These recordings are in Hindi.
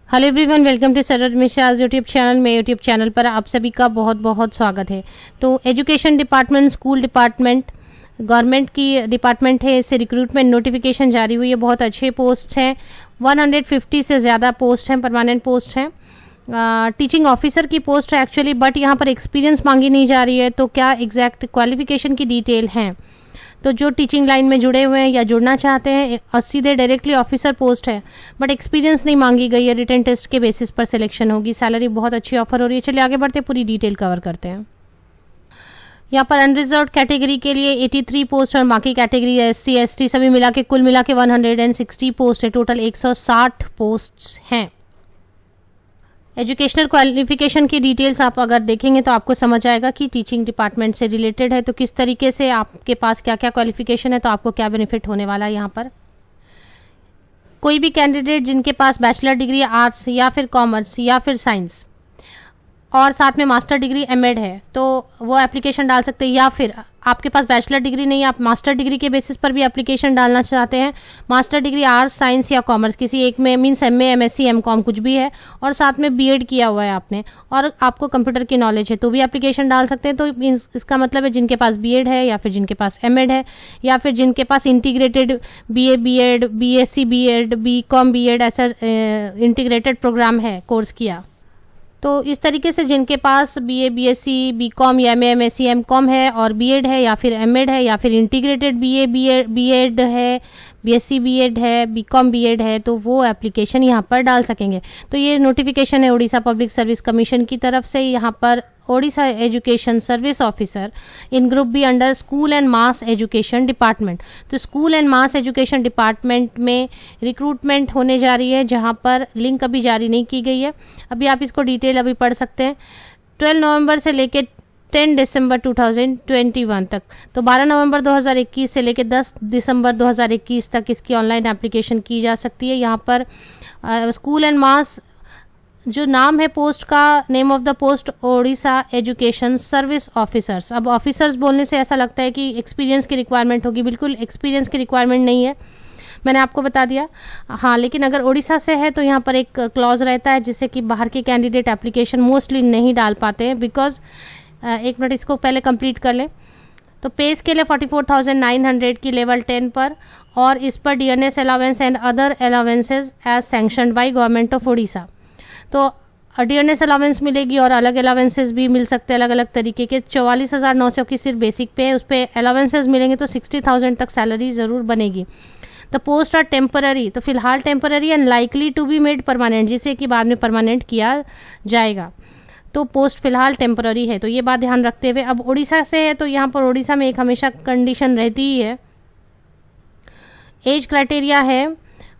Hello everyone, welcome to Saroj Mishra YouTube channel में। यूट्यूब चैनल पर आप सभी का बहुत बहुत स्वागत है। तो education department, school department, government की डिपार्टमेंट है, इससे रिक्रूटमेंट नोटिफिकेशन जारी हुई है। बहुत अच्छे पोस्ट हैं, 150 से ज़्यादा पोस्ट हैं, परमानेंट पोस्ट हैं। टीचिंग ऑफिसर की पोस्ट है एक्चुअली, बट यहाँ पर एक्सपीरियंस मांगी नहीं जा रही है। तो क्या एग्जैक्ट क्वालिफिकेशन की डिटेल हैं, तो जो टीचिंग लाइन में जुड़े हुए हैं या जुड़ना चाहते हैं, और सीधे डायरेक्टली ऑफिसर पोस्ट है, बट एक्सपीरियंस नहीं मांगी गई है, रिटन टेस्ट के बेसिस पर सिलेक्शन होगी। सैलरी बहुत अच्छी ऑफर हो रही है। चलिए आगे बढ़ते, पूरी डिटेल कवर करते हैं। यहाँ पर अनरिजर्व कैटेगरी के लिए 83 पोस्ट और बाकी कैटेगरी SC ST सभी मिला के कुल मिला के 160 पोस्ट है। टोटल 160 पोस्ट हैं। एजुकेशनल क्वालिफिकेशन की डिटेल्स आप अगर देखेंगे तो आपको समझ आएगा कि टीचिंग डिपार्टमेंट से रिलेटेड है, तो किस तरीके से आपके पास क्या क्या क्वालिफिकेशन है, तो आपको क्या बेनिफिट होने वाला है। यहाँ पर कोई भी कैंडिडेट जिनके पास बैचलर डिग्री आर्ट्स या फिर कॉमर्स या फिर साइंस और साथ में मास्टर डिग्री MAd है, तो वो एप्लीकेशन डाल सकते हैं। या फिर आपके पास बैचलर डिग्री नहीं है, आप मास्टर डिग्री के बेसिस पर भी एप्लीकेशन डालना चाहते हैं। मास्टर डिग्री आर्ट्स, साइंस या कॉमर्स किसी एक में, मीन्स MA MSc MCom कुछ भी है, और साथ में B.Ed किया हुआ है आपने और आपको कंप्यूटर की नॉलेज है, तो भी एप्लीकेशन डाल सकते हैं। तो इसका मतलब है जिनके पास B.Ed है या फिर जिनके पास MAd है या फिर जिनके पास integrated BA B.Ed BSc B.Ed BCom B.Ed ऐसा इंटीग्रेटेड प्रोग्राम है, कोर्स किया, तो इस तरीके से जिनके पास BA BSc BCom या MA MSc MCom है और B.Ed है या फिर MAd है या फिर इंटीग्रेटेड BA B.Ed है, BSc B.Ed है, BCom B.Ed है, तो वो एप्लीकेशन यहाँ पर डाल सकेंगे। तो ये नोटिफिकेशन है उड़ीसा पब्लिक सर्विस कमीशन की तरफ से। यहाँ पर Odisha education service officer in group B under school and mass education department. तो school and mass education department में रिक्रूटमेंट होने जा रही है, जहां पर लिंक अभी जारी नहीं की गई है। अभी आप इसको डिटेल अभी पढ़ सकते हैं। 12 नवंबर से लेकर 10 दिसंबर 2021 तक, तो 12 नवंबर 2021 से लेकर 10 दिसंबर 2021 तक इसकी ऑनलाइन एप्लीकेशन की जा सकती है। यहाँ पर स्कूल एंड मास, जो नाम है पोस्ट का, name of the post Odisha education service officers. अब ऑफिसर्स बोलने से ऐसा लगता है कि एक्सपीरियंस की रिक्वायरमेंट होगी, बिल्कुल एक्सपीरियंस की रिक्वायरमेंट नहीं है, मैंने आपको बता दिया। हाँ, लेकिन अगर ओडिशा से है तो यहाँ पर एक क्लॉज रहता है जिससे कि बाहर के कैंडिडेट एप्लीकेशन मोस्टली नहीं डाल पाते हैं, बिकॉज एक मिनट इसको पहले कंप्लीट कर लें। तो पे स्केल है 44,900 की लेवल 10 पर, और इस पर DNS allowance and other allowances as sanctioned by government of Odisha. तो DNS अलावेंस मिलेगी और अलग अलावेंसेज भी मिल सकते हैं अलग अलग तरीके के। 44,900 की सिर्फ बेसिक पे है, उस पर अलावेंसेज मिलेंगे तो 60,000 तक सैलरी ज़रूर बनेगी। द पोस्ट आर टेम्पररी, तो फिलहाल temporary and likely to be made permanent, जिसे कि बाद में परमानेंट किया जाएगा। तो पोस्ट फिलहाल टेम्पररी है, तो ये बात ध्यान रखते हुए। अब उड़ीसा से है तो यहाँ पर उड़ीसा में एक हमेशा कंडीशन रहती ही है, एज क्राइटेरिया है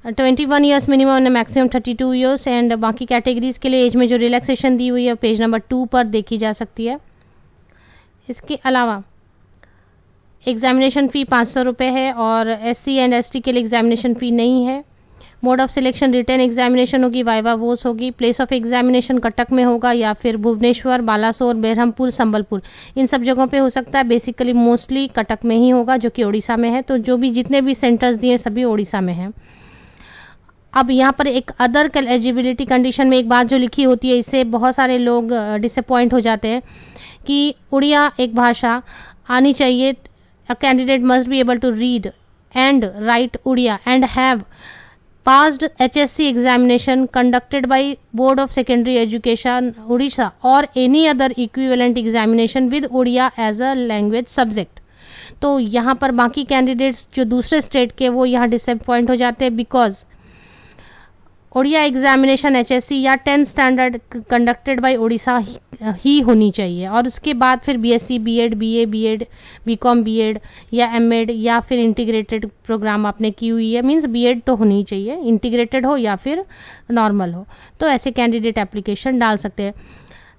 21 years minimum and maximum 32 years, and बाकी कैटेगरीज के लिए एज में जो रिलैक्सेशन दी हुई है पेज नंबर 2 पर देखी जा सकती है। इसके अलावा एग्जामिनेशन फ़ी 500 रुपये है, और SC एंड ST के लिए एग्जामिनेशन फ़ी नहीं है। Mode of selection return examination होगी, वाइवा वोस होगी। प्लेस ऑफ एग्जामिनेशन कटक में होगा या फिर भुवनेश्वर, बालासोर, बेरहमपुर, संबलपुर, इन सब जगहों पे हो सकता है। बेसिकली मोस्टली कटक में ही होगा, जो कि ओडिशा में है। तो जो भी जितने भी सेंटर्स दिए सभी ओडिशा में हैं। अब यहाँ पर एक अदर एलिजिबिलिटी कंडीशन में एक बात जो लिखी होती है, इससे बहुत सारे लोग डिसअपॉइंट हो जाते हैं कि उड़िया एक भाषा आनी चाहिए। A candidate must be able to read and write Odia and have passed HSC examination conducted by Board of Secondary Education Odisha or any other equivalent examination with Odia as a language subject। तो यहाँ पर बाकी कैंडिडेट्स जो दूसरे स्टेट के वो यहाँ डिसअपॉइंट हो जाते हैं, बिकॉज ओडिया एग्जामिनेशन HSC या 10th standard conducted by Odisha ही होनी चाहिए, और उसके बाद फिर BSc B.Ed BA B.Ed BCom B.Ed या MAd या फिर इंटीग्रेटेड प्रोग्राम आपने की हुई है, मींस B.Ed तो होनी चाहिए, इंटीग्रेटेड हो या फिर नॉर्मल हो, तो ऐसे कैंडिडेट एप्लीकेशन डाल सकते हैं।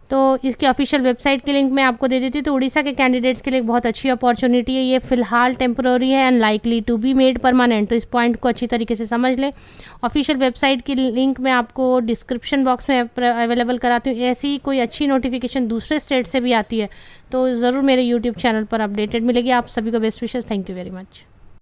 तो इसकी ऑफिशियल वेबसाइट की लिंक मैं आपको दे देती हूँ। तो उड़ीसा के कैंडिडेट्स के लिए बहुत अच्छी अपॉर्चुनिटी है। ये फिलहाल टेम्पररी है and likely to be made permanent, तो इस पॉइंट को अच्छी तरीके से समझ लें। ऑफिशियल वेबसाइट की लिंक मैं आपको डिस्क्रिप्शन बॉक्स में अवेलेबल कराती हूँ। ऐसी कोई अच्छी नोटिफिकेशन दूसरे स्टेट से भी आती है तो ज़रूर मेरे यूट्यूब चैनल पर अपडेटेड मिलेगी। आप सभी को best wishes. Thank you very much.